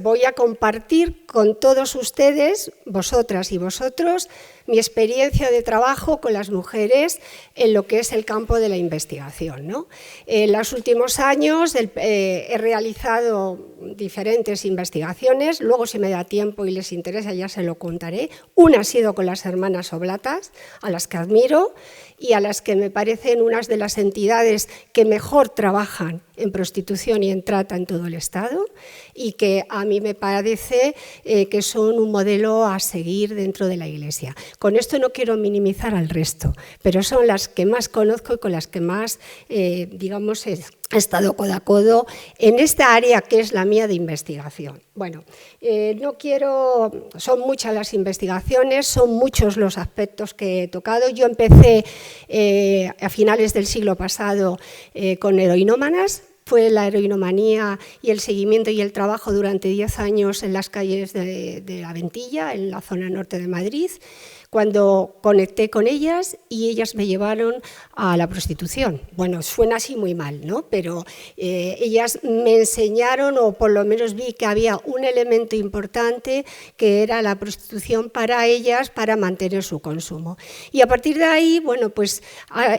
voy a compartir con todos ustedes, vosotras y vosotros, mi experiencia de trabajo con las mujeres en lo que es el campo de la investigación, ¿no? En los últimos años he realizado diferentes investigaciones, luego si me da tiempo y les interesa ya se lo contaré. Una ha sido con las hermanas Oblatas, a las que admiro y a las que me parecen unas de las entidades que mejor trabajan en prostitución y en trata en todo el Estado y que a mí me parece que son un modelo a seguir dentro de la Iglesia. Con esto no quiero minimizar al resto, pero son las que más conozco y con las que más, digamos, he estado codo a codo en esta área que es la mía de investigación. Bueno, son muchas las investigaciones, son muchos los aspectos que he tocado. Yo empecé a finales del siglo pasado con heroinómanas. Fue la heroinomanía y el seguimiento y el trabajo durante 10 años en las calles de la Ventilla, en la zona norte de Madrid, cuando conecté con ellas y ellas me llevaron a la prostitución. Bueno, suena así muy mal, ¿no? Pero ellas me enseñaron, o por lo menos vi que había un elemento importante que era la prostitución para ellas, para mantener su consumo. Y a partir de ahí, bueno, pues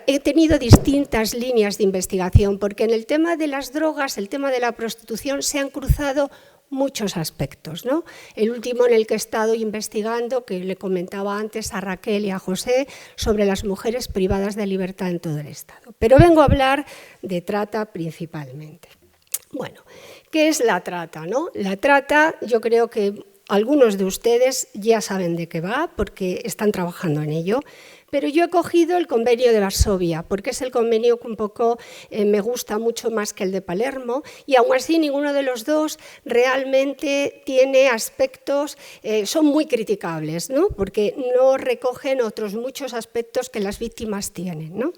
he tenido distintas líneas de investigación, porque en el tema de las drogas, el tema de la prostitución, se han cruzado muchos aspectos, ¿no? El último en el que he estado investigando, que le comentaba antes a Raquel y a José, sobre las mujeres privadas de libertad en todo el Estado. Pero vengo a hablar de trata principalmente. Bueno, ¿qué es la trata, no? La trata, yo creo que algunos de ustedes ya saben de qué va, porque están trabajando en ello. Pero yo he cogido el convenio de Varsovia, porque es el convenio que un poco me gusta mucho más que el de Palermo, y aún así ninguno de los dos realmente tiene aspectos, son muy criticables, ¿no? Porque no recogen otros muchos aspectos que las víctimas tienen, ¿no?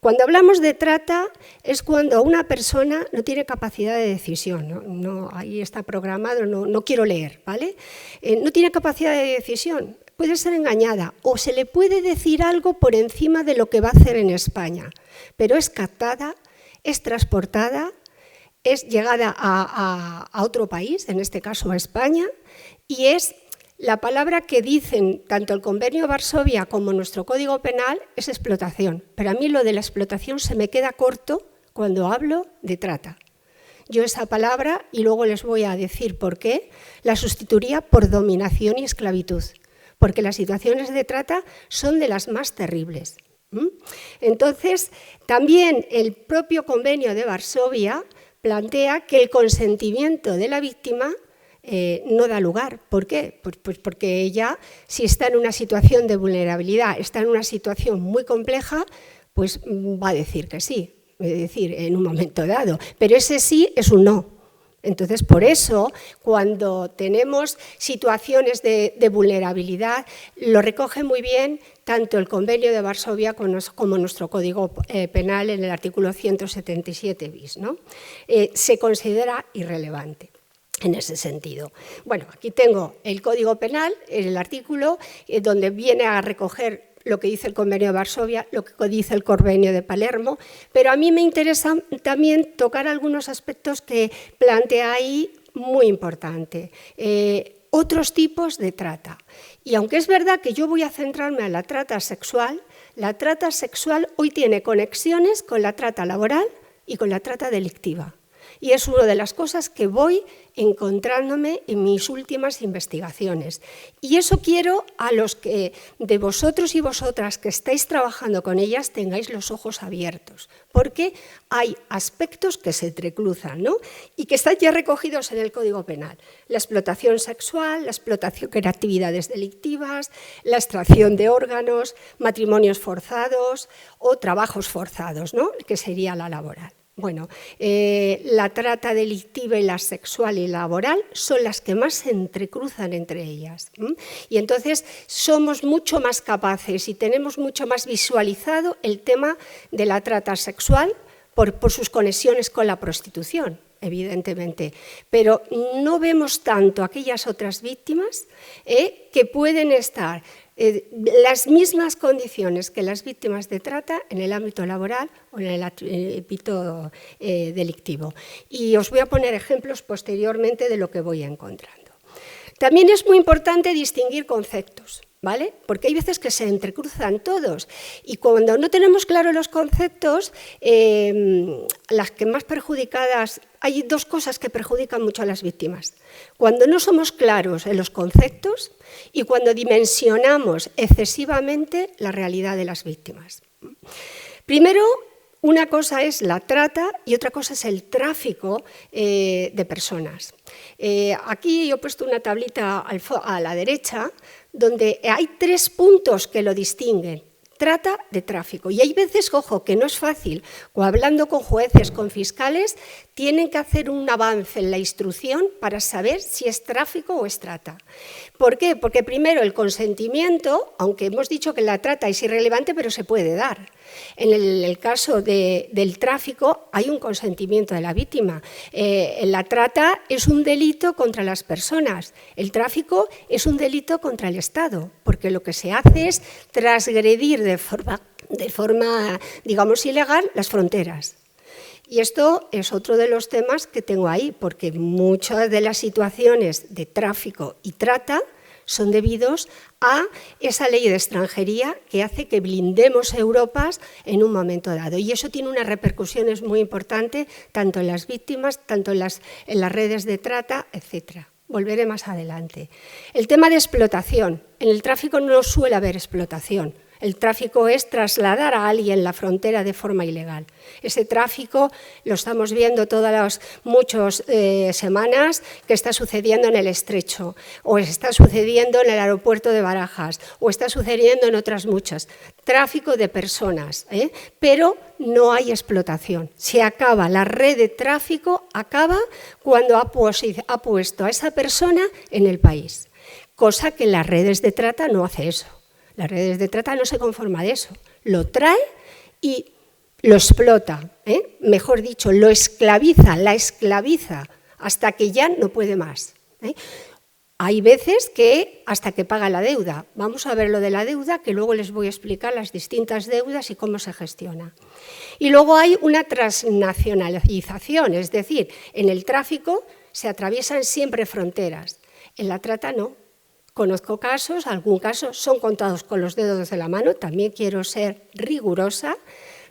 Cuando hablamos de trata es cuando una persona no tiene capacidad de decisión, no, ahí está programado, no quiero leer, ¿vale? No tiene capacidad de decisión. Puede ser engañada o se le puede decir algo por encima de lo que va a hacer en España, pero es captada, es transportada, es llegada a otro país, en este caso a España, y es la palabra que dicen tanto el Convenio de Varsovia como nuestro Código Penal es explotación, pero a mí lo de la explotación se me queda corto cuando hablo de trata. Yo esa palabra, y luego les voy a decir por qué, la sustituiría por dominación y esclavitud, porque las situaciones de trata son de las más terribles. Entonces, también el propio Convenio de Varsovia plantea que el consentimiento de la víctima no da lugar. ¿Por qué? Pues porque ella, si está en una situación de vulnerabilidad, está en una situación muy compleja, pues va a decir que sí, es decir, en un momento dado. Pero ese sí es un no. Entonces, por eso, cuando tenemos situaciones de vulnerabilidad, lo recoge muy bien tanto el Convenio de Varsovia como nuestro Código Penal en el artículo 177 bis, ¿no? Se considera irrelevante en ese sentido. Bueno, aquí tengo el Código Penal, el artículo donde viene a recoger lo que dice el Convenio de Varsovia, lo que dice el Convenio de Palermo, pero a mí me interesa también tocar algunos aspectos que plantea ahí muy importante. Otros tipos de trata. Y aunque es verdad que yo voy a centrarme en la trata sexual hoy tiene conexiones con la trata laboral y con la trata delictiva. Y es una de las cosas que voy encontrándome en mis últimas investigaciones. Y eso quiero a los que de vosotros y vosotras que estáis trabajando con ellas tengáis los ojos abiertos, porque hay aspectos que se entrecruzan, ¿no? Y que están ya recogidos en el Código Penal. La explotación sexual, la explotación en actividades delictivas, la extracción de órganos, matrimonios forzados o trabajos forzados, ¿no? Que sería la laboral. Bueno, la trata delictiva y la sexual y laboral son las que más se entrecruzan entre ellas. Y entonces somos mucho más capaces y tenemos mucho más visualizado el tema de la trata sexual por sus conexiones con la prostitución, evidentemente. Pero no vemos tanto aquellas otras víctimas que pueden estar las mismas condiciones que las víctimas de trata en el ámbito laboral o en el ámbito delictivo. Y os voy a poner ejemplos posteriormente de lo que voy encontrando. También es muy importante distinguir conceptos, ¿vale? Porque hay veces que se entrecruzan todos y cuando no tenemos claros los conceptos, las que más perjudicadas, hay dos cosas que perjudican mucho a las víctimas. Cuando no somos claros en los conceptos y cuando dimensionamos excesivamente la realidad de las víctimas. Primero, una cosa es la trata y otra cosa es el tráfico de personas. Aquí yo he puesto una tablita a la derecha donde hay 3 puntos que lo distinguen. Trata de tráfico. Y hay veces, ojo, que no es fácil, o hablando con jueces, con fiscales, tienen que hacer un avance en la instrucción para saber si es tráfico o es trata. ¿Por qué? Porque primero el consentimiento, aunque hemos dicho que la trata es irrelevante, pero se puede dar. En el caso del tráfico hay un consentimiento de la víctima. La trata es un delito contra las personas. El tráfico es un delito contra el Estado, porque lo que se hace es transgredir de forma, digamos, ilegal las fronteras. Y esto es otro de los temas que tengo ahí, porque muchas de las situaciones de tráfico y trata son debidos a esa ley de extranjería que hace que blindemos Europa en un momento dado. Y eso tiene unas repercusiones muy importantes, tanto en las víctimas, tanto en las redes de trata, etc. Volveré más adelante. El tema de explotación. En el tráfico no suele haber explotación. El tráfico es trasladar a alguien la frontera de forma ilegal. Ese tráfico lo estamos viendo todas muchas semanas que está sucediendo en el Estrecho, o está sucediendo en el aeropuerto de Barajas, o está sucediendo en otras muchas. Tráfico de personas, pero no hay explotación. Se acaba, la red de tráfico acaba cuando ha puesto a esa persona en el país, cosa que las redes de trata no hace eso. Las redes de trata no se conforman de eso, lo trae y lo explota, mejor dicho, lo esclaviza, la esclaviza hasta que ya no puede más. Hay veces que hasta que paga la deuda. Vamos a ver lo de la deuda, que luego les voy a explicar las distintas deudas y cómo se gestiona. Y luego hay una transnacionalización, es decir, en el tráfico se atraviesan siempre fronteras, en la trata no. Conozco casos, algún caso son contados con los dedos de la mano, también quiero ser rigurosa,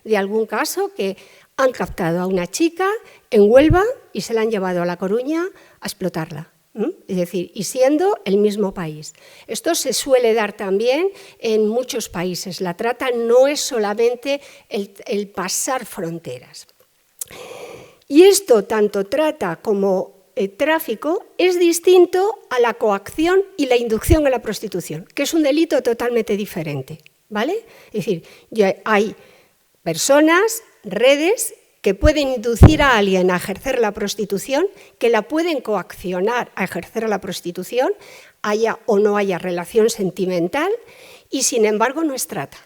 de algún caso que han captado a una chica en Huelva y se la han llevado a La Coruña a explotarla. Es decir, y siendo el mismo país. Esto se suele dar también en muchos países. La trata no es solamente el pasar fronteras. Y esto, tanto trata como tráfico, es distinto a la coacción y la inducción a la prostitución, que es un delito totalmente diferente, ¿vale? Es decir, hay personas, redes, que pueden inducir a alguien a ejercer la prostitución, que la pueden coaccionar a ejercer la prostitución, haya o no haya relación sentimental, y sin embargo no es trata.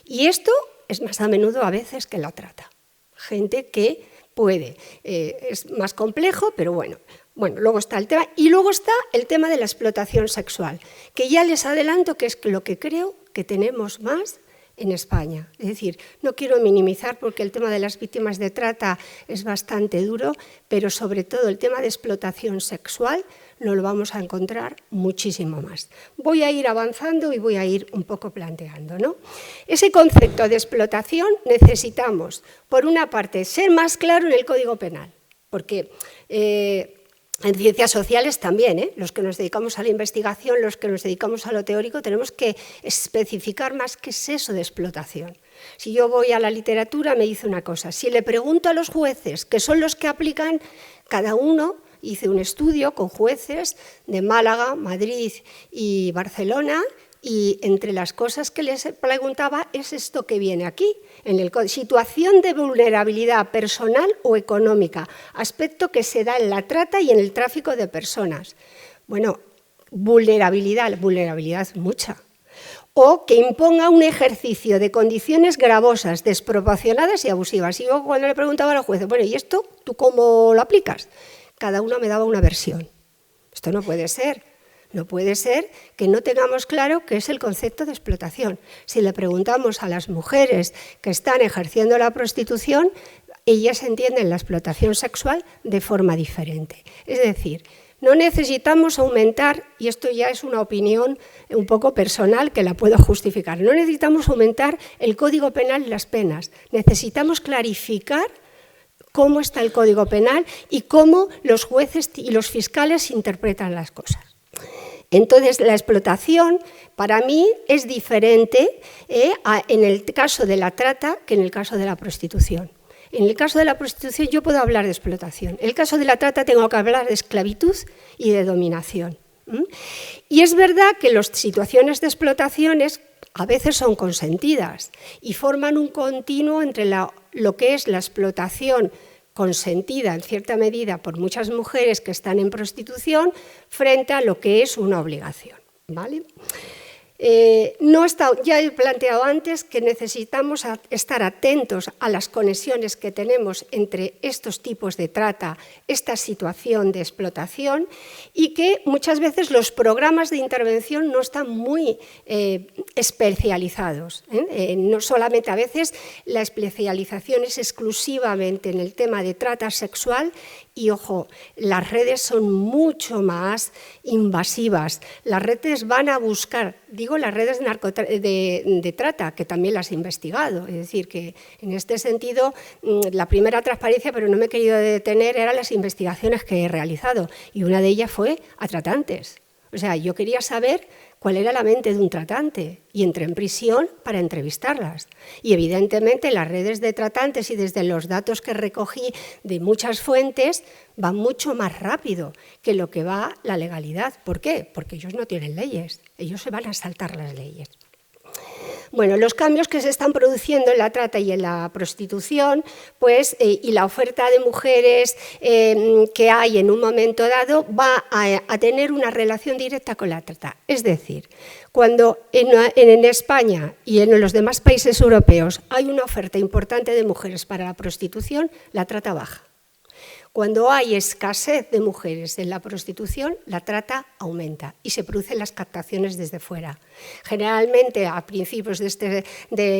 Y esto es más a menudo a veces que la trata. Gente que puede, es más complejo, pero bueno, luego está el tema. Y luego está el tema de la explotación sexual, que ya les adelanto que es lo que creo que tenemos más en España. Es decir, no quiero minimizar porque el tema de las víctimas de trata es bastante duro, pero sobre todo el tema de explotación sexual nos lo vamos a encontrar muchísimo más. Voy a ir avanzando y voy a ir un poco planteando, ¿no? Ese concepto de explotación necesitamos, por una parte, ser más claro en el Código Penal, porque en ciencias sociales también, los que nos dedicamos a la investigación, los que nos dedicamos a lo teórico, tenemos que especificar más qué es eso de explotación. Si yo voy a la literatura, me dice una cosa. Si le pregunto a los jueces, que son los que aplican, cada uno, hice un estudio con jueces de Málaga, Madrid y Barcelona, y entre las cosas que les preguntaba es esto que viene aquí, en el situación de vulnerabilidad personal o económica, aspecto que se da en la trata y en el tráfico de personas. Bueno, vulnerabilidad es mucha. O que imponga un ejercicio de condiciones gravosas, desproporcionadas y abusivas. Y yo cuando le preguntaba a los jueces, bueno, ¿y esto tú cómo lo aplicas? Cada uno me daba una versión. Esto no puede ser. No puede ser que no tengamos claro qué es el concepto de explotación. Si le preguntamos a las mujeres que están ejerciendo la prostitución, ellas entienden la explotación sexual de forma diferente. Es decir, no necesitamos aumentar, y esto ya es una opinión un poco personal que la puedo justificar, no necesitamos aumentar el Código Penal y las penas, necesitamos clarificar cómo está el Código Penal y cómo los jueces y los fiscales interpretan las cosas. Entonces, la explotación para mí es diferente en el caso de la trata que en el caso de la prostitución. En el caso de la prostitución yo puedo hablar de explotación. En el caso de la trata tengo que hablar de esclavitud y de dominación. Y es verdad que las situaciones de explotaciones a veces son consentidas y forman un continuo entre lo que es la explotación consentida en cierta medida por muchas mujeres que están en prostitución frente a lo que es una obligación, ¿vale? Ya he planteado antes que necesitamos estar atentos a las conexiones que tenemos entre estos tipos de trata, esta situación de explotación, y que muchas veces los programas de intervención no están muy especializados. No solamente a veces la especialización es exclusivamente en el tema de trata sexual y, ojo, las redes son mucho más invasivas. Las redes van a buscar, digo las redes de trata, que también las he investigado. Es decir, que en este sentido, la primera transparencia, pero no me he querido detener, eran las investigaciones que he realizado. Y una de ellas fue a tratantes. O sea, yo quería saber cuál era la mente de un tratante y entré en prisión para entrevistarlas. Y evidentemente las redes de tratantes y desde los datos que recogí de muchas fuentes van mucho más rápido que lo que va la legalidad. ¿Por qué? Porque ellos no tienen leyes, ellos se van a saltar las leyes. Bueno, los cambios que se están produciendo en la trata y en la prostitución, pues, y la oferta de mujeres que hay en un momento dado va a tener una relación directa con la trata. Es decir, cuando en España y en los demás países europeos hay una oferta importante de mujeres para la prostitución, la trata baja. Cuando hay escasez de mujeres en la prostitución, la trata aumenta y se producen las captaciones desde fuera. Generalmente, a principios de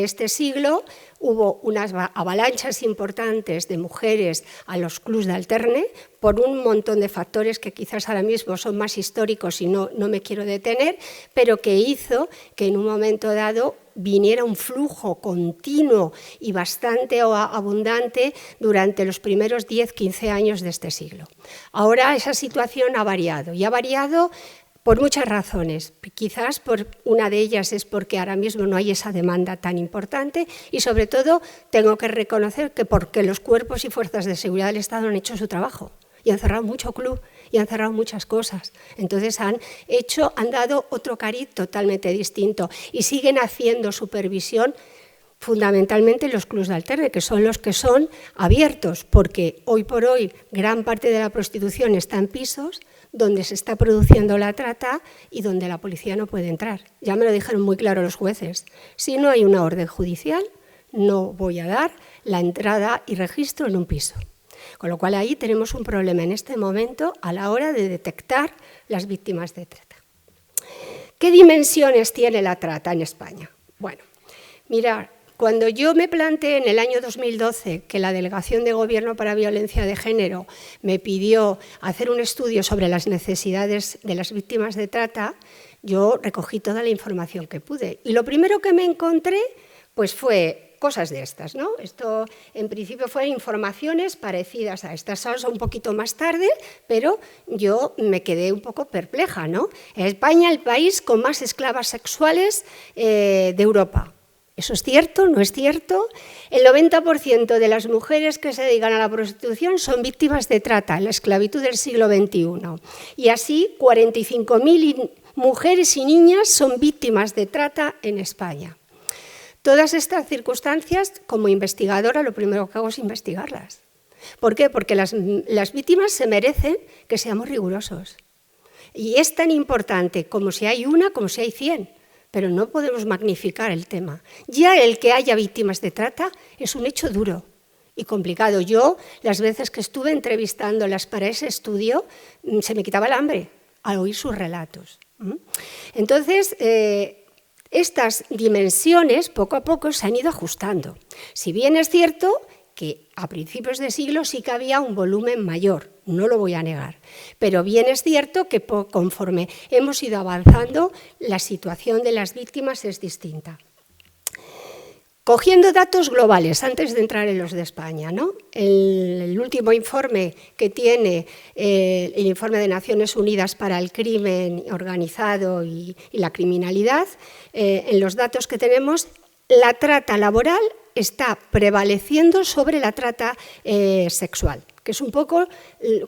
este siglo, hubo unas avalanchas importantes de mujeres a los clubs de alterne por un montón de factores que quizás ahora mismo son más históricos y no me quiero detener, pero que hizo que en un momento dado viniera un flujo continuo y bastante abundante durante los primeros 10-15 años de este siglo. Ahora esa situación ha variado y ha variado por muchas razones. Quizás una de ellas es porque ahora mismo no hay esa demanda tan importante y sobre todo tengo que reconocer que porque los cuerpos y fuerzas de seguridad del Estado han hecho su trabajo y han cerrado mucho club y han cerrado muchas cosas. Entonces han dado otro cariz totalmente distinto y siguen haciendo supervisión fundamentalmente los clubs de alterne, que son los que son abiertos, porque hoy por hoy gran parte de la prostitución está en pisos donde se está produciendo la trata y donde la policía no puede entrar. Ya me lo dijeron muy claro los jueces. Si no hay una orden judicial, no voy a dar la entrada y registro en un piso. Con lo cual ahí tenemos un problema en este momento a la hora de detectar las víctimas de trata. ¿Qué dimensiones tiene la trata en España? Bueno, mirad, cuando yo me planteé en el año 2012 que la Delegación de Gobierno para Violencia de Género me pidió hacer un estudio sobre las necesidades de las víctimas de trata, yo recogí toda la información que pude. Y lo primero que me encontré pues fue cosas de estas, ¿no? Esto en principio fueron informaciones parecidas a estas, son un poquito más tarde, pero yo me quedé un poco perpleja, ¿no? España, el país con más esclavas sexuales de Europa. ¿Eso es cierto? ¿No es cierto? El 90% de las mujeres que se dedican a la prostitución son víctimas de trata, en la esclavitud del siglo XXI. Y así 45.000 mujeres y niñas son víctimas de trata en España. Todas estas circunstancias, como investigadora, lo primero que hago es investigarlas. ¿Por qué? Porque las víctimas se merecen que seamos rigurosos. Y es tan importante como si hay una, como si hay 100, pero no podemos magnificar el tema. Ya el que haya víctimas de trata es un hecho duro y complicado. Yo, las veces que estuve entrevistándolas para ese estudio, se me quitaba el hambre. al oír sus relatos. Entonces, estas dimensiones poco a poco se han ido ajustando. Si bien es cierto que a principios de siglo sí que había un volumen mayor, no lo voy a negar, pero bien es cierto que conforme hemos ido avanzando, la situación de las víctimas es distinta. Cogiendo datos globales, antes de entrar en los de España, ¿no? El último informe que tiene el informe de Naciones Unidas para el crimen organizado y la criminalidad, en los datos que tenemos, la trata laboral está prevaleciendo sobre la trata sexual, que es un poco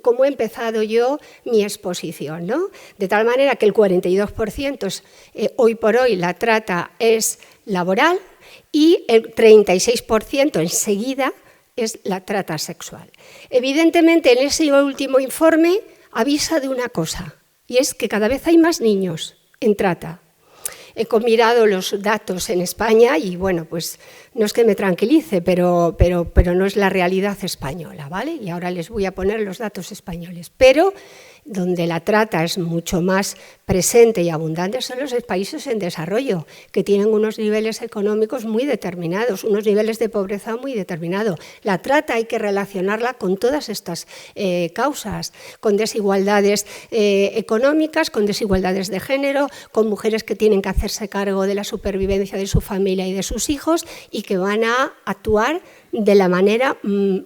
como he empezado yo mi exposición, ¿no? De tal manera que el 42% hoy por hoy la trata es laboral, y el 36% enseguida es la trata sexual. Evidentemente, en ese último informe avisa de una cosa, y es que cada vez hay más niños en trata. He mirado los datos en España y, bueno, pues no es que me tranquilice, pero no es la realidad española, ¿vale? Y ahora les voy a poner los datos españoles. Pero donde la trata es mucho más presente y abundante son los países en desarrollo, que tienen unos niveles económicos muy determinados, unos niveles de pobreza muy determinados. La trata hay que relacionarla con todas estas causas, con desigualdades económicas, con desigualdades de género, con mujeres que tienen que hacerse cargo de la supervivencia de su familia y de sus hijos y que van a actuar de la manera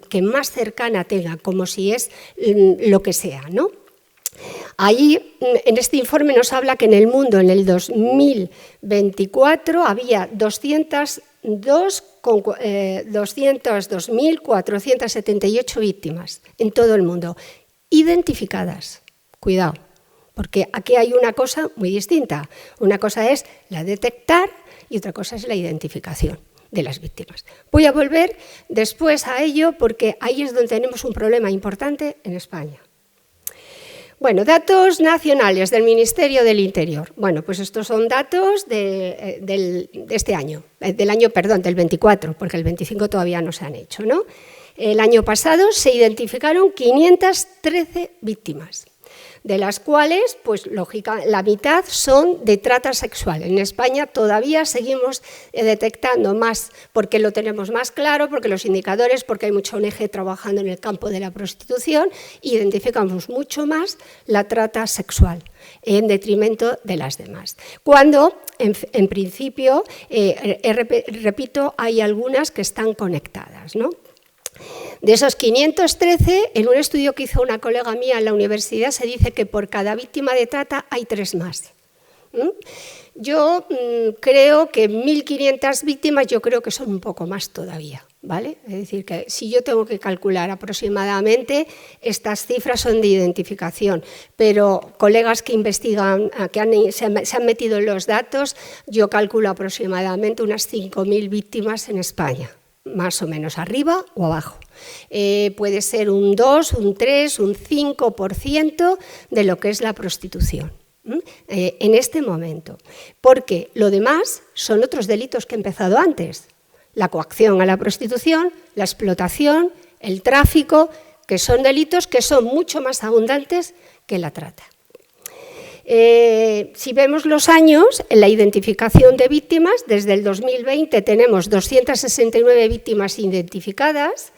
que más cercana tenga, como si es lo que sea, ¿no? Ahí, en este informe nos habla que en el mundo, en el 2024, había 202.478 víctimas en todo el mundo, identificadas. Cuidado, porque aquí hay una cosa muy distinta. Una cosa es la detectar y otra cosa es la identificación de las víctimas. Voy a volver después a ello porque ahí es donde tenemos un problema importante en España. Bueno, datos nacionales del Ministerio del Interior. Bueno, pues estos son datos de este año, del 24, porque el 25 todavía no se han hecho, ¿no? El año pasado se identificaron 513 víctimas, de las cuales, pues lógica, la mitad son de trata sexual. En España todavía seguimos detectando más, porque lo tenemos más claro, porque los indicadores, porque hay mucha ONG trabajando en el campo de la prostitución, identificamos mucho más la trata sexual, en detrimento de las demás. Cuando, en principio, repito, hay algunas que están conectadas, ¿no? De esos 513, en un estudio que hizo una colega mía en la universidad, se dice que por cada víctima de trata hay 3 más. Yo creo que 1.500 víctimas, yo creo que son un poco más todavía, ¿vale? Es decir, que si yo tengo que calcular aproximadamente, estas cifras son de identificación, pero colegas que investigan, se han metido en los datos, yo calculo aproximadamente unas 5.000 víctimas en España. Más o menos arriba o abajo. Puede ser un 2, un 3, un 5% de lo que es la prostitución en este momento. Porque lo demás son otros delitos que he empezado antes. La coacción a la prostitución, la explotación, el tráfico, que son delitos que son mucho más abundantes que la trata. Si vemos los años, en la identificación de víctimas, desde el 2020 tenemos 269 víctimas identificadas,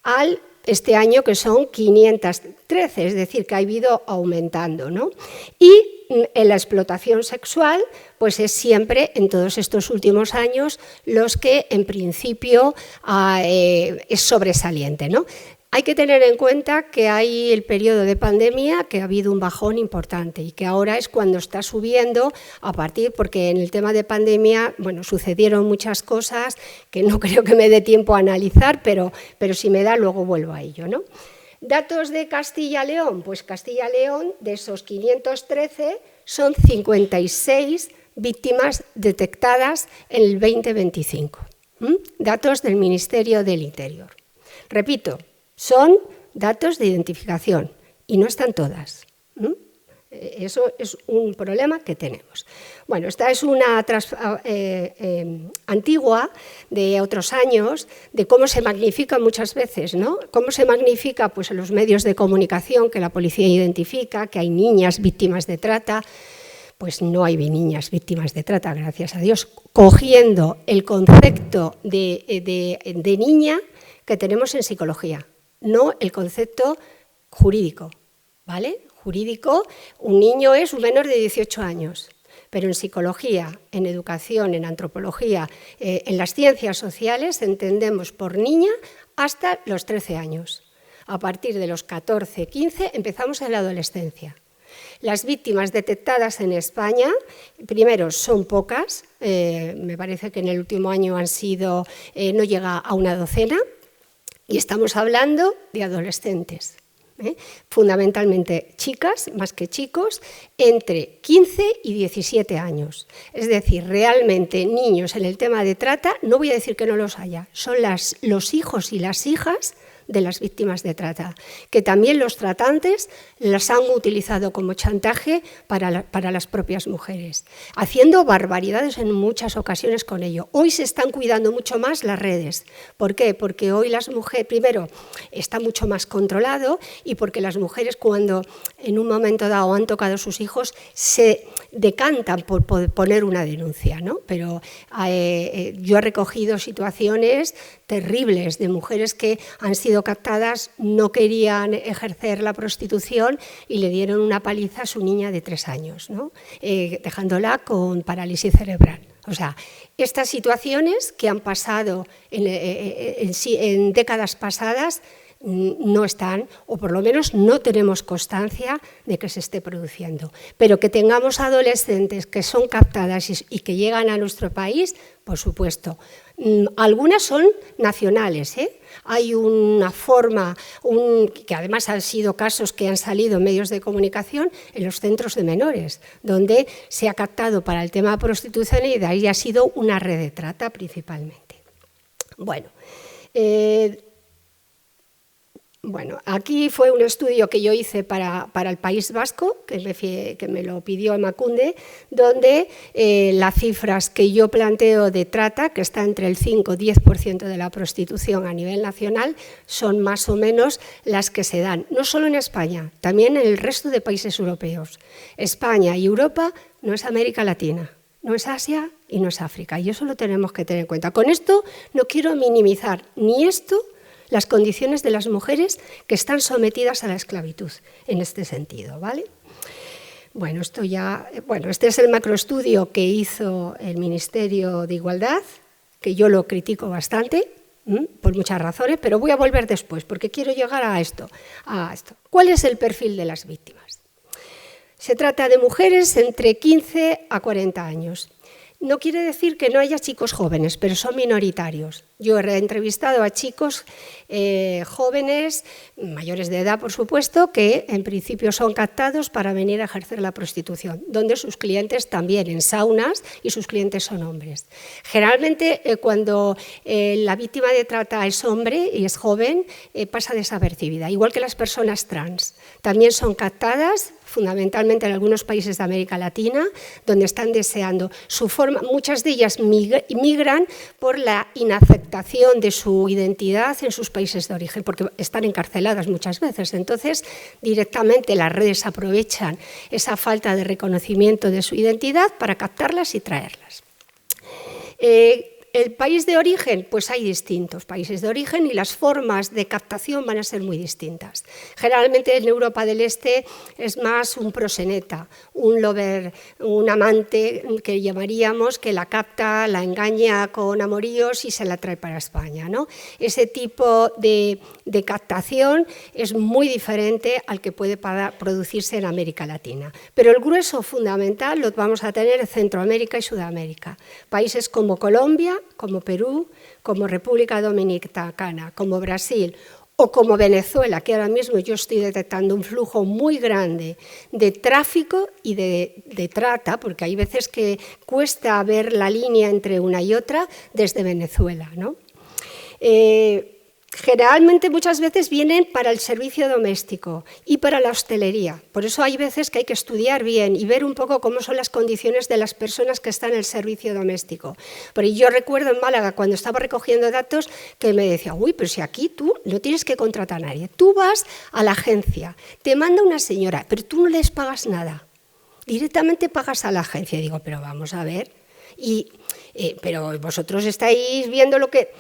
al este año que son 513, es decir, que ha ido aumentando, ¿no? Y en la explotación sexual, pues es siempre, en todos estos últimos años, los que en principio es sobresaliente, ¿no? Hay que tener en cuenta que hay el periodo de pandemia, que ha habido un bajón importante y que ahora es cuando está subiendo porque en el tema de pandemia, bueno, sucedieron muchas cosas que no creo que me dé tiempo a analizar, pero si me da luego vuelvo a ello, ¿no? Datos de Castilla y León, pues Castilla y León, de esos 513, son 56 víctimas detectadas en el 2025. Datos del Ministerio del Interior. Repito, son datos de identificación y no están todas. Eso es un problema que tenemos. Bueno, esta es una antigua de otros años, de cómo se magnifica muchas veces, ¿no? Cómo se magnifica pues, en los medios de comunicación, que la policía identifica, que hay niñas víctimas de trata. Pues no hay niñas víctimas de trata, gracias a Dios, cogiendo el concepto de niña que tenemos en psicología, no el concepto jurídico, ¿vale? Jurídico, un niño es un menor de 18 años, pero en psicología, en educación, en antropología, en las ciencias sociales entendemos por niña hasta los 13 años. A partir de los 14, 15 empezamos en la adolescencia. Las víctimas detectadas en España, primero, son pocas, me parece que en el último año han sido, no llega a una docena, y estamos hablando de adolescentes, fundamentalmente chicas, más que chicos, entre 15 y 17 años. Es decir, realmente niños en el tema de trata, no voy a decir que no los haya, son los hijos y las hijas de las víctimas de trata, que también los tratantes las han utilizado como chantaje para las propias mujeres, haciendo barbaridades en muchas ocasiones con ello. Hoy se están cuidando mucho más las redes. ¿Por qué? Porque hoy las mujeres, primero, está mucho más controlado y porque las mujeres cuando en un momento dado han tocado a sus hijos se decantan por poner una denuncia, ¿no? Pero yo he recogido situaciones terribles de mujeres que han sido captadas, no querían ejercer la prostitución y le dieron una paliza a su niña de 3 años, ¿no? Dejándola con parálisis cerebral. O sea, estas situaciones que han pasado en décadas pasadas no están, o por lo menos no tenemos constancia de que se esté produciendo. Pero que tengamos adolescentes que son captadas y que llegan a nuestro país, por supuesto. Algunas son nacionales, Hay una forma, que además han sido casos que han salido en medios de comunicación, en los centros de menores, donde se ha captado para el tema de prostitución y de ahí ha sido una red de trata principalmente. Bueno, aquí fue un estudio que yo hice para el País Vasco, que me lo pidió Emakunde, donde las cifras que yo planteo de trata, que está entre el 5 y 10% de la prostitución a nivel nacional, son más o menos las que se dan, no solo en España, también en el resto de países europeos. España y Europa no es América Latina, no es Asia y no es África, y eso lo tenemos que tener en cuenta. Con esto no quiero minimizar ni esto, las condiciones de las mujeres que están sometidas a la esclavitud en este sentido, ¿vale? Bueno, este es el macroestudio que hizo el Ministerio de Igualdad, que yo lo critico bastante, por muchas razones, pero voy a volver después, porque quiero llegar a esto. ¿Cuál es el perfil de las víctimas? Se trata de mujeres entre 15 a 40 años. No quiere decir que no haya chicos jóvenes, pero son minoritarios. Yo he entrevistado a chicos jóvenes, mayores de edad por supuesto, que en principio son captados para venir a ejercer la prostitución, donde sus clientes también en saunas y sus clientes son hombres. Generalmente cuando la víctima de trata es hombre y es joven, pasa desapercibida, igual que las personas trans. También son captadas fundamentalmente en algunos países de América Latina, donde están deseando su forma. Muchas de ellas migran por la inaceptación de su identidad en sus países de origen, porque están encarceladas muchas veces. Entonces, directamente las redes aprovechan esa falta de reconocimiento de su identidad para captarlas y traerlas. El país de origen, pues hay distintos países de origen y las formas de captación van a ser muy distintas. Generalmente en Europa del Este es más un proxeneta, un lover, un amante que llamaríamos, que la capta, la engaña con amoríos y se la trae para España, ¿no? Ese tipo de captación es muy diferente al que puede producirse en América Latina. Pero el grueso fundamental lo vamos a tener en Centroamérica y Sudamérica. Países como Colombia, como Perú, como República Dominicana, como Brasil o como Venezuela, que ahora mismo yo estoy detectando un flujo muy grande de tráfico y de trata, porque hay veces que cuesta ver la línea entre una y otra desde Venezuela, ¿no? Generalmente muchas veces vienen para el servicio doméstico y para la hostelería. Por eso hay veces que hay que estudiar bien y ver un poco cómo son las condiciones de las personas que están en el servicio doméstico. Porque yo recuerdo en Málaga, cuando estaba recogiendo datos, que me decía, uy, pero si aquí tú no tienes que contratar a nadie. Tú vas a la agencia, te manda una señora, pero tú no les pagas nada. Directamente pagas a la agencia. Y digo, pero vamos a ver. Pero vosotros estáis viendo lo que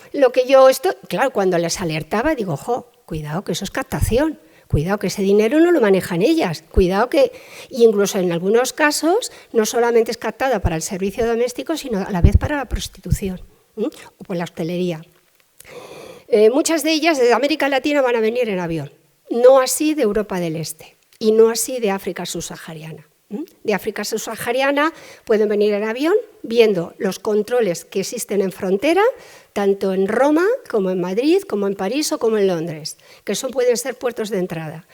yo estoy... Claro, cuando les alertaba, digo, ojo, cuidado que eso es captación, cuidado que ese dinero no lo manejan ellas, cuidado que... Y incluso en algunos casos no solamente es captada para el servicio doméstico, sino a la vez para la prostitución, o por la hostelería. Muchas de ellas de América Latina van a venir en avión, no así de Europa del Este y no así de África subsahariana. De África subsahariana pueden venir en avión viendo los controles que existen en frontera, tanto en Roma como en Madrid, como en París o como en Londres, que pueden ser puertos de entrada.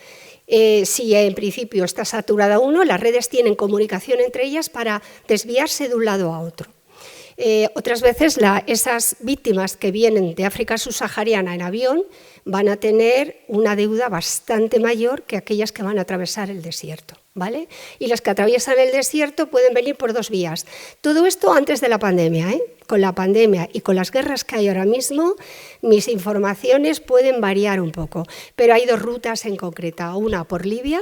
Si en principio está saturada uno, las redes tienen comunicación entre ellas para desviarse de un lado a otro. Otras veces esas víctimas que vienen de África subsahariana en avión van a tener una deuda bastante mayor que aquellas que van a atravesar el desierto, ¿vale? Y las que atraviesan el desierto pueden venir por dos vías. Todo esto antes de la pandemia, ¿eh? Con la pandemia y con las guerras que hay ahora mismo, mis informaciones pueden variar un poco, pero hay dos rutas en concreto, una por Libia,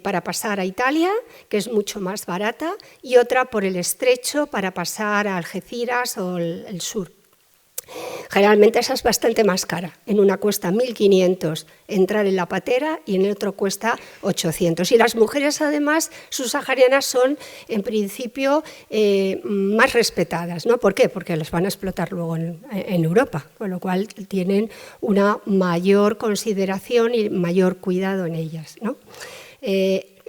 para pasar a Italia, que es mucho más barata, y otra por el estrecho para pasar a Algeciras o el sur. Generalmente esa es bastante más cara. En una cuesta 1.500 entrar en la patera y en el otro cuesta 800. Y las mujeres, además, subsaharianas son, en principio, más respetadas, ¿no? ¿Por qué? Porque las van a explotar luego en Europa, con lo cual tienen una mayor consideración y mayor cuidado en ellas, ¿no?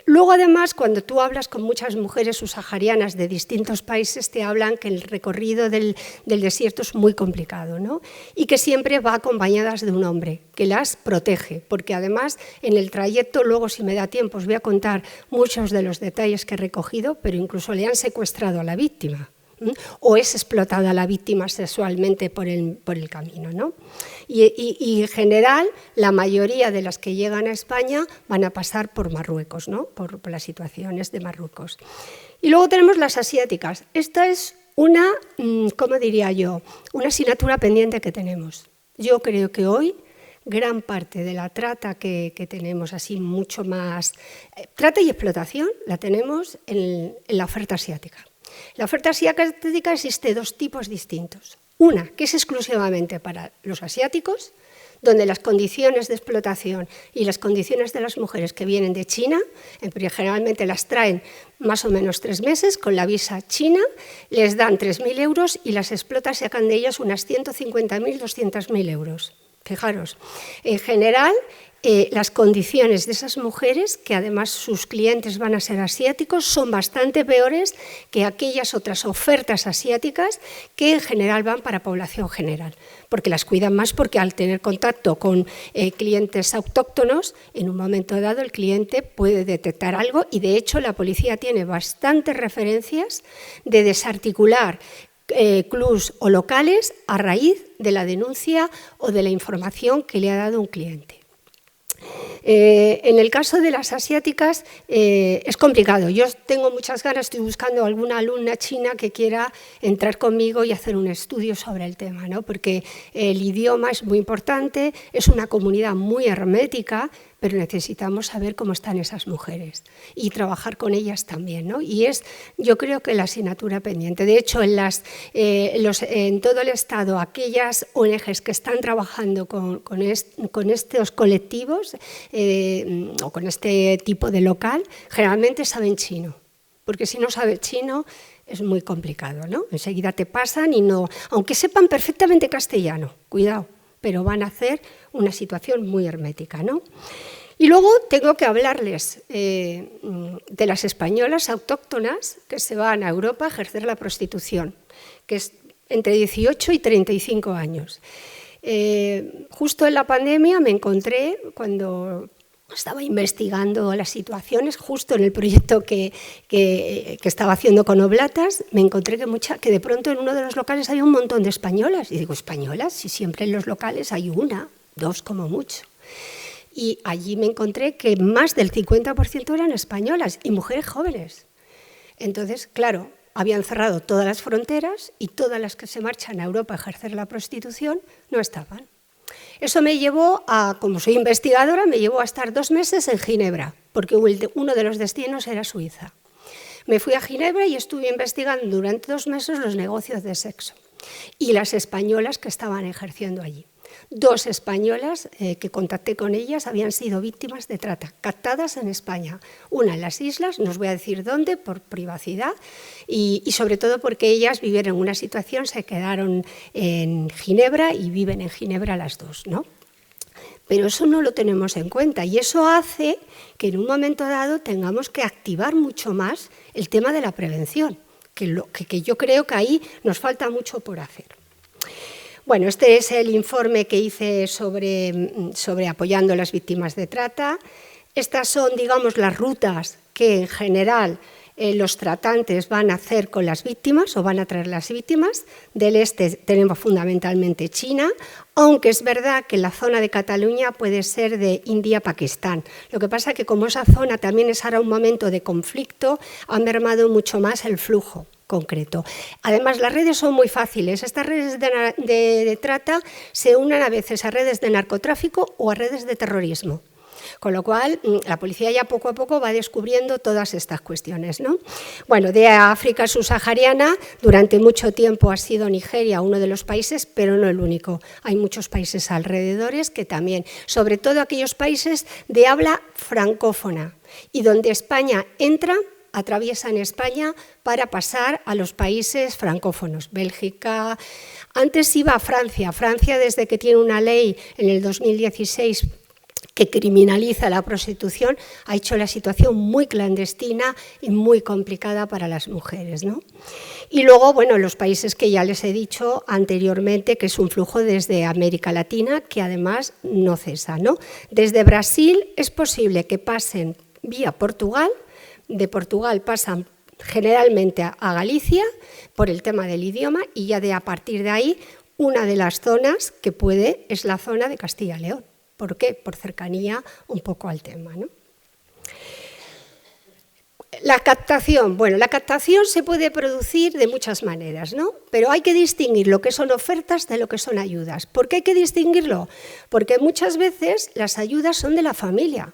Luego, además, cuando tú hablas con muchas mujeres subsaharianas de distintos países, te hablan que el recorrido del desierto es muy complicado, ¿no? Y que siempre va acompañadas de un hombre que las protege, porque además en el trayecto, luego si me da tiempo os voy a contar muchos de los detalles que he recogido, pero incluso le han secuestrado a la víctima, o es explotada la víctima sexualmente por el camino, ¿no? Y en general, la mayoría de las que llegan a España van a pasar por Marruecos, ¿no? por las situaciones de Marruecos. Y luego tenemos las asiáticas. Esta es una, ¿cómo diría yo?, una asignatura pendiente que tenemos. Yo creo que hoy gran parte de la trata que tenemos, así mucho más... Trata y explotación la tenemos en la oferta asiática. La oferta asiática existe dos tipos distintos. Una, que es exclusivamente para los asiáticos, donde las condiciones de explotación y las condiciones de las mujeres que vienen de China, generalmente las traen más o menos 3 meses con la visa china, les dan 3.000 euros y las explotan, sacan de ellas unas 150.000, 200.000 euros. Fijaros, en general, las condiciones de esas mujeres, que además sus clientes van a ser asiáticos, son bastante peores que aquellas otras ofertas asiáticas que en general van para población general, porque las cuidan más, porque al tener contacto con clientes autóctonos, en un momento dado el cliente puede detectar algo y de hecho la policía tiene bastantes referencias de desarticular clubs o locales a raíz de la denuncia o de la información que le ha dado un cliente. En el caso de las asiáticas es complicado. Yo tengo muchas ganas, estoy buscando alguna alumna china que quiera entrar conmigo y hacer un estudio sobre el tema, ¿no? Porque el idioma es muy importante, es una comunidad muy hermética, pero necesitamos saber cómo están esas mujeres y trabajar con ellas también, ¿no? Y es, yo creo que la asignatura pendiente. De hecho, en todo el Estado, aquellas ONGs que están trabajando con estos colectivos o con este tipo de local, generalmente saben chino, porque si no sabes chino es muy complicado, ¿no? Enseguida te pasan y no, aunque sepan perfectamente castellano, cuidado, pero van a hacer una situación muy hermética, ¿no? Y luego tengo que hablarles de las españolas autóctonas que se van a Europa a ejercer la prostitución, que es entre 18 y 35 años. Justo en la pandemia me encontré, cuando estaba investigando las situaciones, justo en el proyecto que estaba haciendo con Oblatas, me encontré que de pronto en uno de los locales había un montón de españolas. Y digo, ¿españolas? Si siempre en los locales hay una, 2 como mucho. Y allí me encontré que más del 50% eran españolas y mujeres jóvenes. Entonces, claro, habían cerrado todas las fronteras y todas las que se marchan a Europa a ejercer la prostitución no estaban. Eso me llevó a, como soy investigadora, me llevó a estar 2 meses en Ginebra, porque uno de los destinos era Suiza. Me fui a Ginebra y estuve investigando durante 2 meses los negocios de sexo y las españolas que estaban ejerciendo allí. 2 españolas que contacté con ellas habían sido víctimas de trata, captadas en España. Una en las islas, no os voy a decir dónde, por privacidad, y sobre todo porque ellas vivieron una situación, se quedaron en Ginebra y viven en Ginebra las 2, ¿no? Pero eso no lo tenemos en cuenta y eso hace que en un momento dado tengamos que activar mucho más el tema de la prevención, que yo creo que ahí nos falta mucho por hacer. Bueno, este es el informe que hice sobre apoyando a las víctimas de trata. Estas son, digamos, las rutas que en general los tratantes van a hacer con las víctimas o van a traer las víctimas. Del este tenemos fundamentalmente China, aunque es verdad que la zona de Cataluña puede ser de India-Pakistán. Lo que pasa es que como esa zona también es ahora un momento de conflicto, ha mermado mucho más el flujo concreto. Además, las redes son muy fáciles. Estas redes de trata se unen a veces a redes de narcotráfico o a redes de terrorismo. Con lo cual, la policía ya poco a poco va descubriendo todas estas cuestiones, ¿no? Bueno, de África subsahariana, durante mucho tiempo ha sido Nigeria uno de los países, pero no el único. Hay muchos países alrededores que también, sobre todo aquellos países de habla francófona, y donde España entra, atraviesan España para pasar a los países francófonos, Bélgica. Antes iba a Francia. Francia, desde que tiene una ley en el 2016 que criminaliza la prostitución, ha hecho la situación muy clandestina y muy complicada para las mujeres, ¿no? Y luego, bueno, los países que ya les he dicho anteriormente, que es un flujo desde América Latina, que además no cesa, ¿no? Desde Brasil es posible que pasen vía Portugal, de Portugal pasan generalmente a Galicia por el tema del idioma y ya a partir de ahí una de las zonas que puede es la zona de Castilla y León. ¿Por qué? Por cercanía un poco al tema, ¿no? La captación. Bueno, la captación se puede producir de muchas maneras, ¿no? Pero hay que distinguir lo que son ofertas de lo que son ayudas. ¿Por qué hay que distinguirlo? Porque muchas veces las ayudas son de la familia.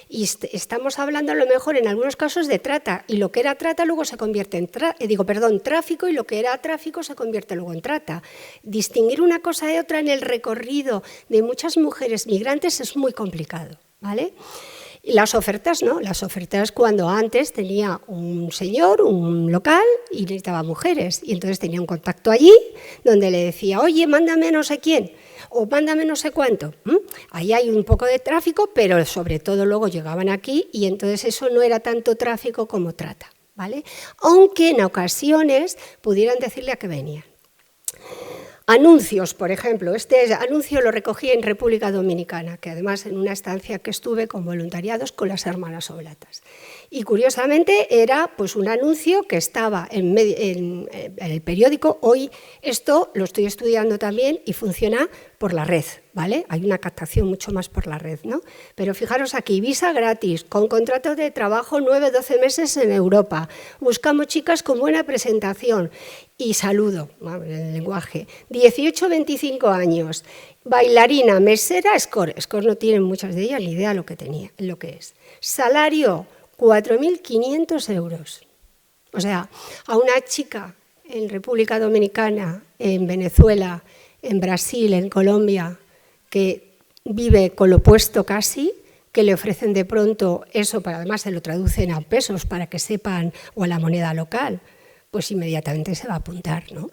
Y estamos hablando a lo mejor en algunos casos de trata, y lo que era trata luego se convierte en tráfico, y lo que era tráfico se convierte luego en trata. Distinguir una cosa de otra en el recorrido de muchas mujeres migrantes es muy complicado, ¿vale? Y las ofertas no, las ofertas cuando antes tenía un señor, un local, y necesitaba mujeres, y entonces tenía un contacto allí donde le decía, oye, mándame no sé quién, o mándame no sé cuánto. Ahí hay un poco de tráfico, pero sobre todo luego llegaban aquí y entonces eso no era tanto tráfico como trata, ¿vale? Aunque en ocasiones pudieran decirle a qué venían. Anuncios, por ejemplo, este anuncio lo recogí en República Dominicana, que además en una estancia que estuve con voluntariados con las hermanas oblatas. Y curiosamente era pues un anuncio que estaba en el periódico. Hoy esto lo estoy estudiando también y funciona por la red, ¿vale? Hay una captación mucho más por la red, ¿no? Pero fijaros aquí, visa gratis, con contrato de trabajo 9-12 meses en Europa. Buscamos chicas con buena presentación y saludo, el lenguaje. 18-25 años, bailarina, mesera, score. Score no tienen muchas de ellas ni idea lo que es. Salario, 4.500 euros. O sea, a una chica en República Dominicana, en Venezuela, en Brasil, en Colombia, que vive con lo opuesto casi, que le ofrecen de pronto eso, para además se lo traducen a pesos para que sepan, o a la moneda local, pues inmediatamente se va a apuntar, ¿no?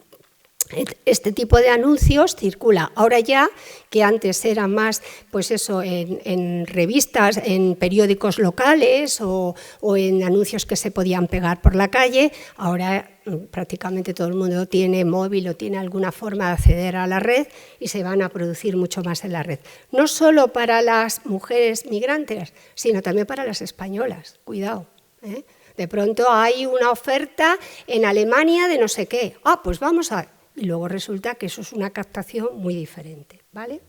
Este tipo de anuncios circula ahora ya, que antes era más pues eso, en revistas, en periódicos locales o en anuncios que se podían pegar por la calle. Ahora prácticamente todo el mundo tiene móvil o tiene alguna forma de acceder a la red y se van a producir mucho más en la red. No solo para las mujeres migrantes, sino también para las españolas. Cuidado, ¿eh? De pronto hay una oferta en Alemania de no sé qué. Pues vamos a... Y luego resulta que eso es una captación muy diferente, ¿vale?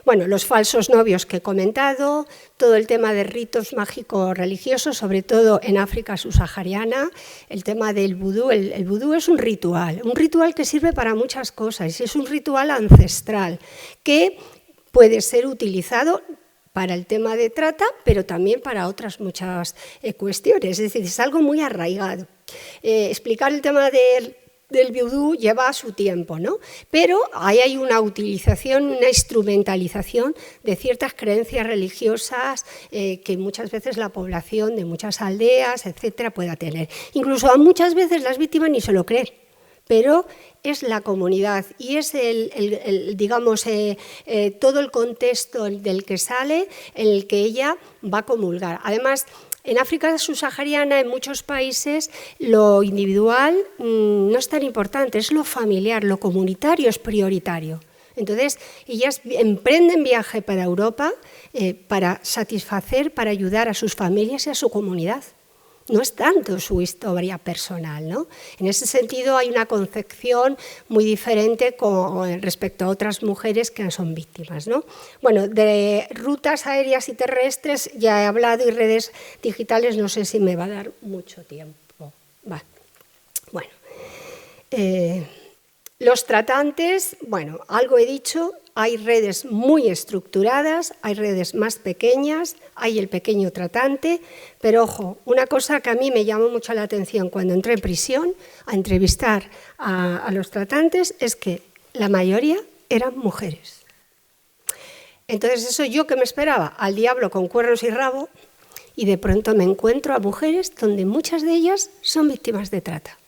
Bueno, los falsos novios que he comentado, todo el tema de ritos mágicos religiosos, sobre todo en África subsahariana, el tema del vudú. El vudú es un ritual que sirve para muchas cosas, y es un ritual ancestral que puede ser utilizado para el tema de trata, pero también para otras muchas cuestiones, es decir, es algo muy arraigado. Explicar el tema del vudú lleva su tiempo, ¿no? Pero ahí hay una utilización, una instrumentalización de ciertas creencias religiosas que muchas veces la población de muchas aldeas, etcétera, pueda tener. Incluso muchas veces las víctimas ni se lo creen, pero es la comunidad y es digamos, todo el contexto del que sale, en el que ella va a comulgar. Además, en África subsahariana, en muchos países, lo individual no es tan importante, es lo familiar, lo comunitario es prioritario. Entonces, ellas emprenden viaje para Europa para satisfacer, para ayudar a sus familias y a su comunidad. No es tanto su historia personal, ¿no? En ese sentido hay una concepción muy diferente con respecto a otras mujeres que son víctimas, ¿no? Bueno, de rutas aéreas y terrestres ya he hablado, y redes digitales no sé si me va a dar mucho tiempo. Va. Bueno, los tratantes, bueno, algo he dicho. Hay redes muy estructuradas, hay redes más pequeñas, hay el pequeño tratante, pero ojo, una cosa que a mí me llamó mucho la atención cuando entré en prisión a entrevistar a los tratantes es que la mayoría eran mujeres. Entonces eso yo que me esperaba, al diablo con cuernos y rabo, y de pronto me encuentro a mujeres donde muchas de ellas son víctimas de trata.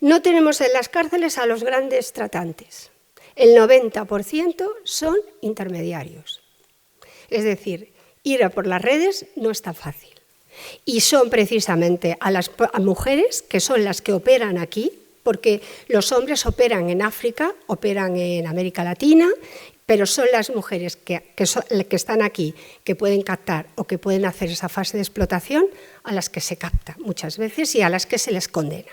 No tenemos en las cárceles a los grandes tratantes. El 90% son intermediarios. Es decir, ir a por las redes no está fácil. Y son precisamente a mujeres que son las que operan aquí, porque los hombres operan en África, operan en América Latina, pero son las mujeres que están aquí, que pueden captar o que pueden hacer esa fase de explotación, a las que se capta muchas veces y a las que se les condena.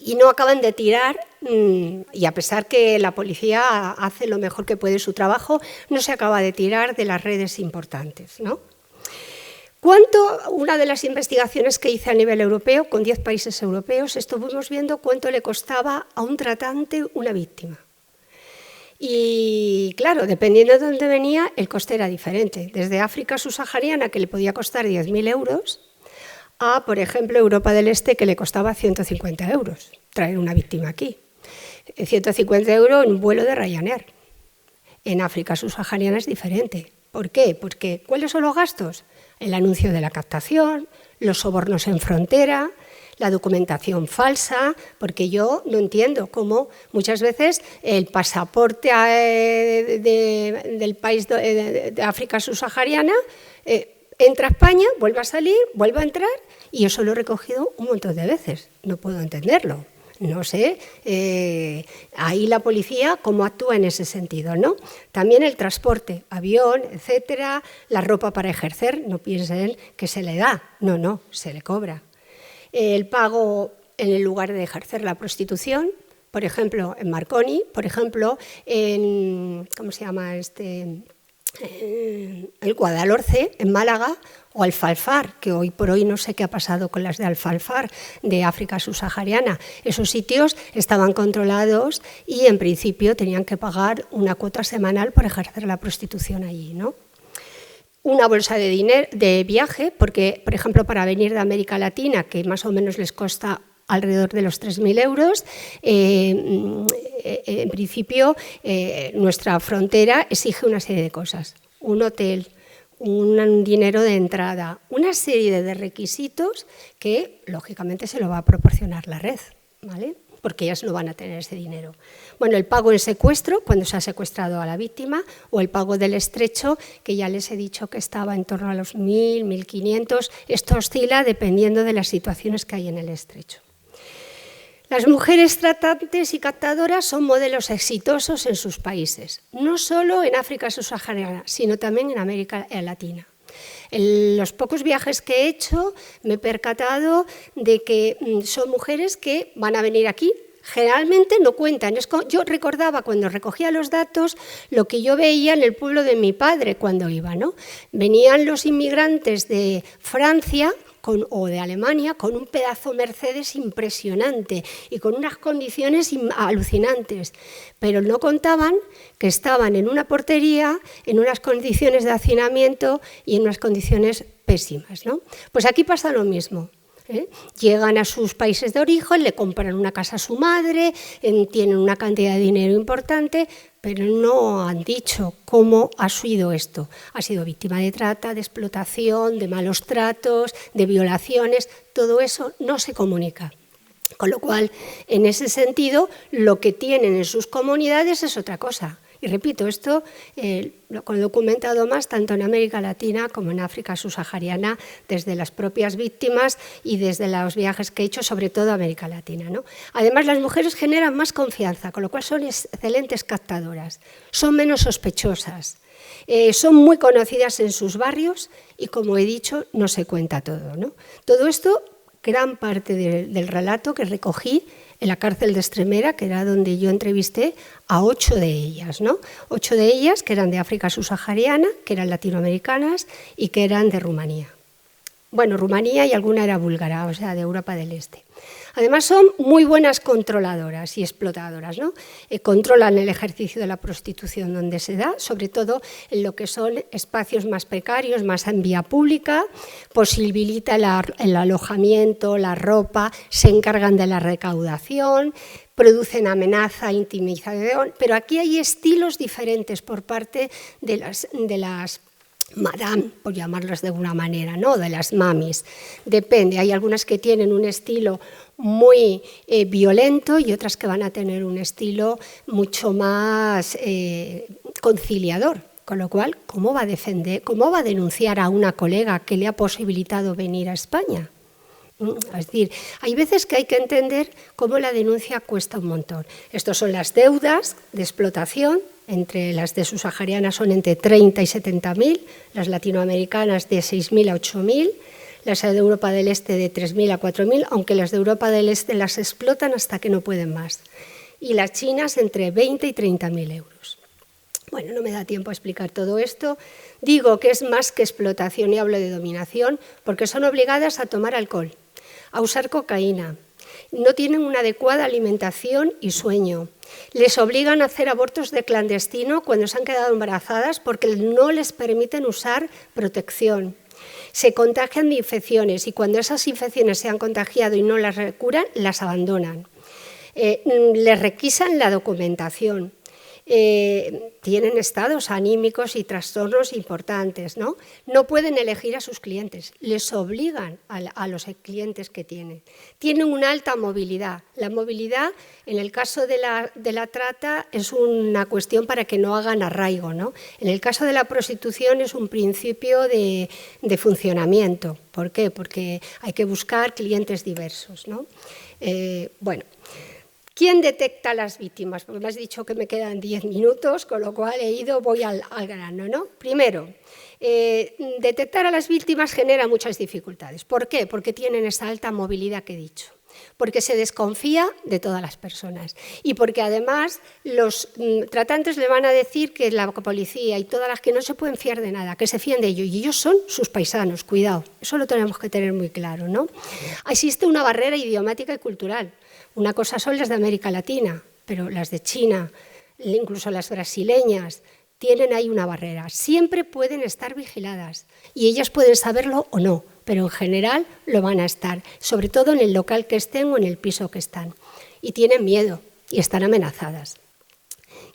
Y no acaban de tirar, y a pesar que la policía hace lo mejor que puede su trabajo, no se acaba de tirar de las redes importantes, ¿no? Una de las investigaciones que hice a nivel europeo, con 10 países europeos, estuvimos viendo cuánto le costaba a un tratante una víctima. Y claro, dependiendo de dónde venía, el coste era diferente. Desde África subsahariana, que le podía costar 10.000 euros, a, por ejemplo, Europa del Este, que le costaba 150 euros traer una víctima aquí. 150 euros en un vuelo de Ryanair. En África subsahariana es diferente. ¿Por qué? Porque ¿cuáles son los gastos? El anuncio de la captación, los sobornos en frontera, la documentación falsa, porque yo no entiendo cómo muchas veces el pasaporte del país de África subsahariana entra a España, vuelve a salir, vuelve a entrar, y eso lo he recogido un montón de veces. No puedo entenderlo. No sé, ahí la policía cómo actúa en ese sentido, ¿no? También el transporte, avión, etcétera, la ropa para ejercer, no piensen que se le da, no, se le cobra. El pago en el lugar de ejercer la prostitución, por ejemplo, en Marconi, por ejemplo, en, ¿cómo se llama el Guadalhorce, en Málaga, o Alfalfar, que hoy por hoy no sé qué ha pasado con las de Alfalfar, de África subsahariana. Esos sitios estaban controlados y en principio tenían que pagar una cuota semanal por ejercer la prostitución allí, ¿no? Una bolsa de viaje, porque, por ejemplo, para venir de América Latina, que más o menos les cuesta alrededor de los 3.000 euros, en principio nuestra frontera exige una serie de cosas. Un hotel, un dinero de entrada, una serie de requisitos que, lógicamente, se lo va a proporcionar la red, ¿vale? Porque ellas no van a tener ese dinero. Bueno, el pago en secuestro, cuando se ha secuestrado a la víctima, o el pago del estrecho, que ya les he dicho que estaba en torno a los 1.000, 1.500. Esto oscila dependiendo de las situaciones que hay en el estrecho. Las mujeres tratantes y captadoras son modelos exitosos en sus países, no solo en África subsahariana, sino también en América Latina. En los pocos viajes que he hecho me he percatado de que son mujeres que van a venir aquí generalmente no cuentan. Yo recordaba cuando recogía los datos lo que yo veía en el pueblo de mi padre cuando iba, ¿no? Venían los inmigrantes de Francia o de Alemania con un pedazo Mercedes impresionante y con unas condiciones alucinantes, pero no contaban que estaban en una portería, en unas condiciones de hacinamiento y en unas condiciones pésimas, ¿no? Pues aquí pasa lo mismo. Llegan a sus países de origen, le compran una casa a su madre, tienen una cantidad de dinero importante, pero no han dicho cómo ha sido esto. Ha sido víctima de trata, de explotación, de malos tratos, de violaciones, todo eso no se comunica. Con lo cual, en ese sentido, lo que tienen en sus comunidades es otra cosa. Y repito, esto lo he documentado más tanto en América Latina como en África subsahariana, desde las propias víctimas y desde los viajes que he hecho, sobre todo a América Latina, ¿no? Además, las mujeres generan más confianza, con lo cual son excelentes captadoras, son menos sospechosas, son muy conocidas en sus barrios y, como he dicho, no se cuenta todo, ¿no? Todo esto, gran parte del relato que recogí en la cárcel de Extremera, que era donde yo entrevisté a 8 de ellas, ¿no? 8 de ellas que eran de África subsahariana, que eran latinoamericanas y que eran de Rumanía. Bueno, Rumanía y alguna era búlgara, o sea, de Europa del Este. Además, son muy buenas controladoras y explotadoras, ¿no? Controlan el ejercicio de la prostitución donde se da, sobre todo en lo que son espacios más precarios, más en vía pública, posibilita el alojamiento, la ropa, se encargan de la recaudación, producen amenaza, intimidación, pero aquí hay estilos diferentes por parte de las madame, por llamarlas de alguna manera, ¿no? De las mamis. Depende, hay algunas que tienen un estilo muy violento y otras que van a tener un estilo mucho más conciliador. Con lo cual, ¿cómo va a denunciar a una colega que le ha posibilitado venir a España? Es decir, hay veces que hay que entender cómo la denuncia cuesta un montón. Estas son las deudas de explotación, entre las de subsaharianas son entre 30 y 70.000, las latinoamericanas de 6.000 a 8.000, las de Europa del Este de 3.000 a 4.000, aunque las de Europa del Este las explotan hasta que no pueden más, y las chinas entre 20 y 30.000 euros. Bueno, no me da tiempo a explicar todo esto. Digo que es más que explotación y hablo de dominación porque son obligadas a tomar alcohol, a usar cocaína, no tienen una adecuada alimentación y sueño. Les obligan a hacer abortos de clandestino cuando se han quedado embarazadas porque no les permiten usar protección. Se contagian de infecciones y cuando esas infecciones se han contagiado y no las curan, las abandonan. Les requisan la documentación. Tienen estados anímicos y trastornos importantes, ¿no? No pueden elegir a sus clientes, les obligan a los clientes que tienen. Tienen una alta movilidad. La movilidad, en el caso de la trata, es una cuestión para que no hagan arraigo, ¿no? En el caso de la prostitución es un principio de funcionamiento. ¿Por qué? Porque hay que buscar clientes diversos, ¿no? Bueno. ¿Quién detecta a las víctimas? Porque me has dicho que me quedan 10 minutos, con lo cual voy al grano, ¿no? Primero, detectar a las víctimas genera muchas dificultades. ¿Por qué? Porque tienen esa alta movilidad que he dicho. Porque se desconfía de todas las personas y porque además los tratantes le van a decir que la policía y todas las que no se pueden fiar de nada, que se fíen de ellos y ellos son sus paisanos, cuidado, eso lo tenemos que tener muy claro, ¿no? Existe una barrera idiomática y cultural. Una cosa son las de América Latina, pero las de China, incluso las brasileñas, tienen ahí una barrera. Siempre pueden estar vigiladas y ellas pueden saberlo o no, pero en general lo van a estar, sobre todo en el local que estén o en el piso que están. Y tienen miedo y están amenazadas.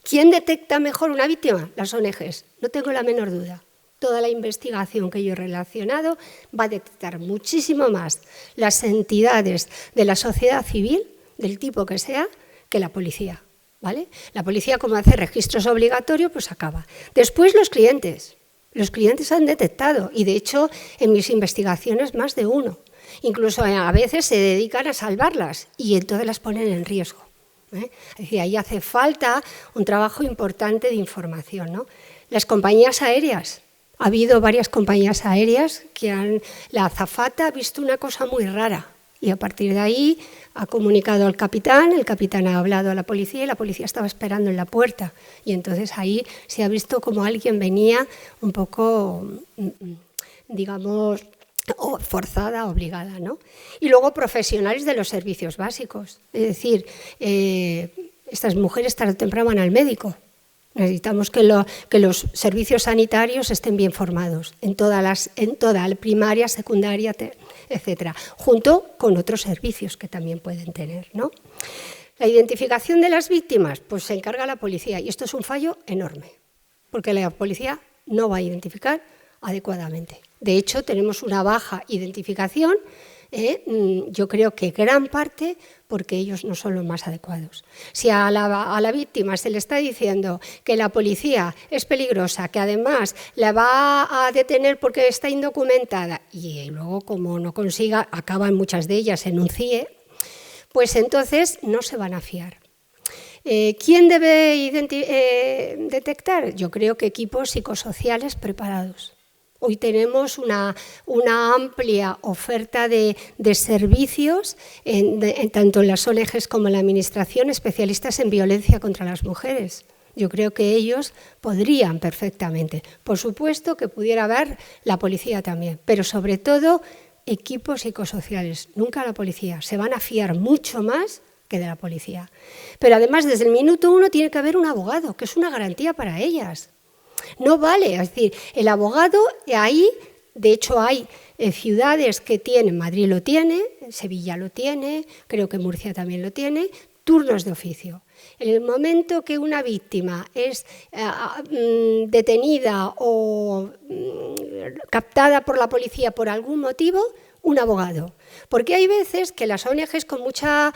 ¿Quién detecta mejor una víctima? Las ONGs, no tengo la menor duda. Toda la investigación que yo he relacionado va a detectar muchísimo más las entidades de la sociedad civil, del tipo que sea, que la policía. ¿Vale? La policía, como hace registros obligatorios, pues acaba. Después los clientes. Los clientes han detectado y, de hecho, en mis investigaciones más de uno. Incluso a veces se dedican a salvarlas y entonces las ponen en riesgo. Es decir, ahí hace falta un trabajo importante de información, ¿no? Las compañías aéreas. Ha habido varias compañías aéreas que la azafata ha visto una cosa muy rara. Y a partir de ahí ha comunicado al capitán, el capitán ha hablado a la policía y la policía estaba esperando en la puerta. Y entonces ahí se ha visto como alguien venía un poco, digamos, forzada, obligada, ¿no? Y luego profesionales de los servicios básicos. Es decir, estas mujeres tarde o temprano van al médico. Necesitamos que los servicios sanitarios estén bien formados en toda la primaria, secundaria, etcétera, junto con otros servicios que también pueden tener, ¿no? La identificación de las víctimas, pues se encarga la policía y esto es un fallo enorme, porque la policía no va a identificar adecuadamente. De hecho, tenemos una baja identificación, yo creo que gran parte porque ellos no son los más adecuados. Si a la víctima se le está diciendo que la policía es peligrosa, que además la va a detener porque está indocumentada y luego como no consiga, acaban muchas de ellas en un CIE, pues entonces no se van a fiar. ¿Quién debe detectar? Yo creo que equipos psicosociales preparados. Hoy tenemos una amplia oferta de servicios, tanto en las ONGs como en la Administración, especialistas en violencia contra las mujeres. Yo creo que ellos podrían perfectamente. Por supuesto que pudiera haber la policía también, pero sobre todo equipos psicosociales, nunca la policía. Se van a fiar mucho más que de la policía. Pero además, desde el minuto 1 tiene que haber un abogado, que es una garantía para ellas. No vale, es decir, el abogado ahí, de hecho hay ciudades que tienen, Madrid lo tiene, Sevilla lo tiene, creo que Murcia también lo tiene, turnos de oficio. En el momento que una víctima es detenida o captada por la policía por algún motivo, un abogado. Porque hay veces que las ONGs con mucha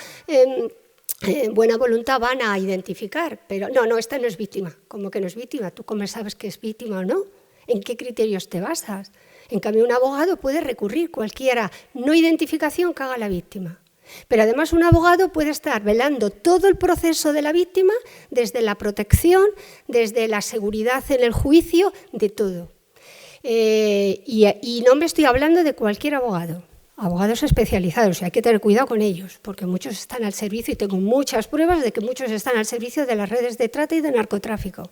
buena voluntad van a identificar, pero no, esta no es víctima. ¿Cómo que no es víctima? ¿Tú cómo sabes que es víctima o no? ¿En qué criterios te basas? En cambio, un abogado puede recurrir cualquiera no identificación que haga la víctima. Pero además un abogado puede estar velando todo el proceso de la víctima, desde la protección, desde la seguridad en el juicio, de todo. Y no me estoy hablando de cualquier abogado. Abogados especializados, y hay que tener cuidado con ellos, porque muchos están al servicio, y tengo muchas pruebas de que muchos están al servicio de las redes de trata y de narcotráfico.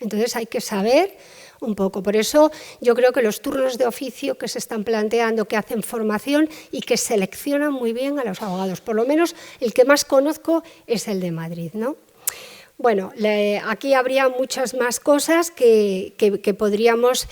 Entonces hay que saber un poco. Por eso yo creo que los turnos de oficio que se están planteando, que hacen formación y que seleccionan muy bien a los abogados, por lo menos el que más conozco es el de Madrid, ¿no? Bueno, aquí habría muchas más cosas que podríamos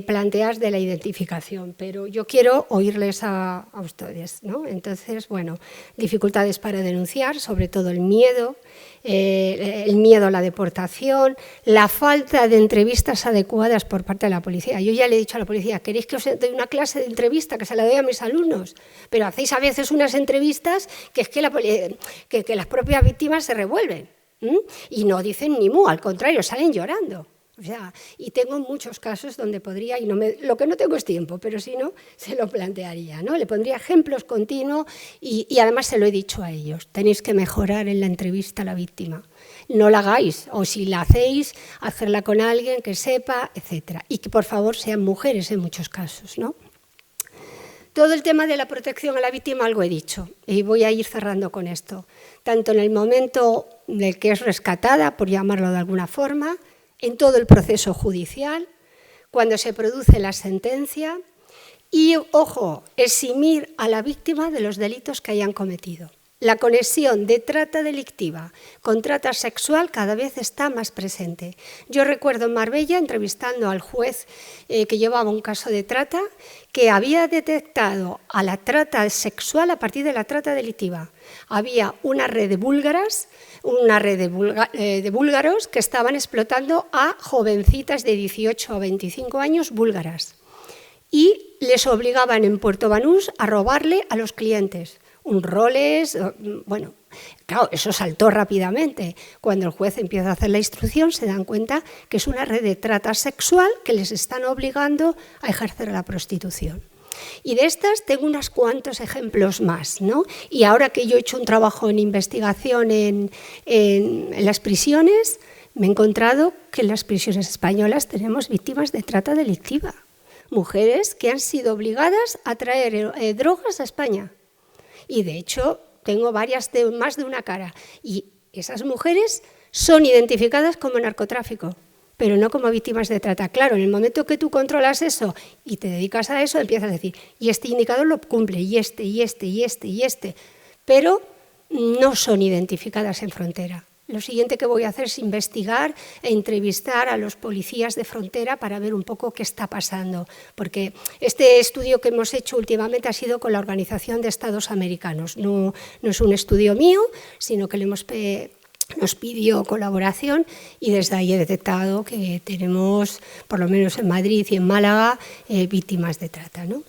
plantear de la identificación, pero yo quiero oírles a ustedes, ¿no? Entonces, bueno, dificultades para denunciar, sobre todo el miedo a la deportación, la falta de entrevistas adecuadas por parte de la policía. Yo ya le he dicho a la policía, ¿queréis que os dé una clase de entrevista que se la doy a mis alumnos? Pero hacéis a veces unas entrevistas que es que las propias víctimas se revuelven. Y no dicen ni mu, al contrario, salen llorando. O sea, y tengo muchos casos donde podría, lo que no tengo es tiempo, pero si no, se lo plantearía, ¿no? Le pondría ejemplos continuos y además se lo he dicho a ellos. Tenéis que mejorar en la entrevista a la víctima. No la hagáis, o si la hacéis, hacerla con alguien que sepa, etcétera. Y que por favor sean mujeres en muchos casos, ¿no? Todo el tema de la protección a la víctima, algo he dicho, y voy a ir cerrando con esto. Tanto en el momento del que es rescatada, por llamarlo de alguna forma, en todo el proceso judicial, cuando se produce la sentencia y, ojo, eximir a la víctima de los delitos que hayan cometido. La conexión de trata delictiva con trata sexual cada vez está más presente. Yo recuerdo en Marbella, entrevistando al juez que llevaba un caso de trata, que había detectado a la trata sexual a partir de la trata delictiva. Había una red de búlgaras, de búlgaros que estaban explotando a jovencitas de 18 a 25 años búlgaras y les obligaban en Puerto Banús a robarle a los clientes. Un Rolex, bueno, claro, eso saltó rápidamente. Cuando el juez empieza a hacer la instrucción se dan cuenta que es una red de trata sexual que les están obligando a ejercer la prostitución. Y de estas tengo unos cuantos ejemplos más, ¿no? Y ahora que yo he hecho un trabajo en investigación en las prisiones, me he encontrado que en las prisiones españolas tenemos víctimas de trata delictiva. Mujeres que han sido obligadas a traer drogas a España. Y de hecho tengo varias de más de una cara. Y esas mujeres son identificadas como narcotráfico, pero no como víctimas de trata. Claro, en el momento que tú controlas eso y te dedicas a eso, empiezas a decir, y este indicador lo cumple, y este, y este, y este, y este, pero no son identificadas en frontera. Lo siguiente que voy a hacer es investigar e entrevistar a los policías de frontera para ver un poco qué está pasando, porque este estudio que hemos hecho últimamente ha sido con la Organización de Estados Americanos. No es un estudio mío, sino que nos pidió colaboración y desde ahí he detectado que tenemos, por lo menos en Madrid y en Málaga, víctimas de trata, ¿no?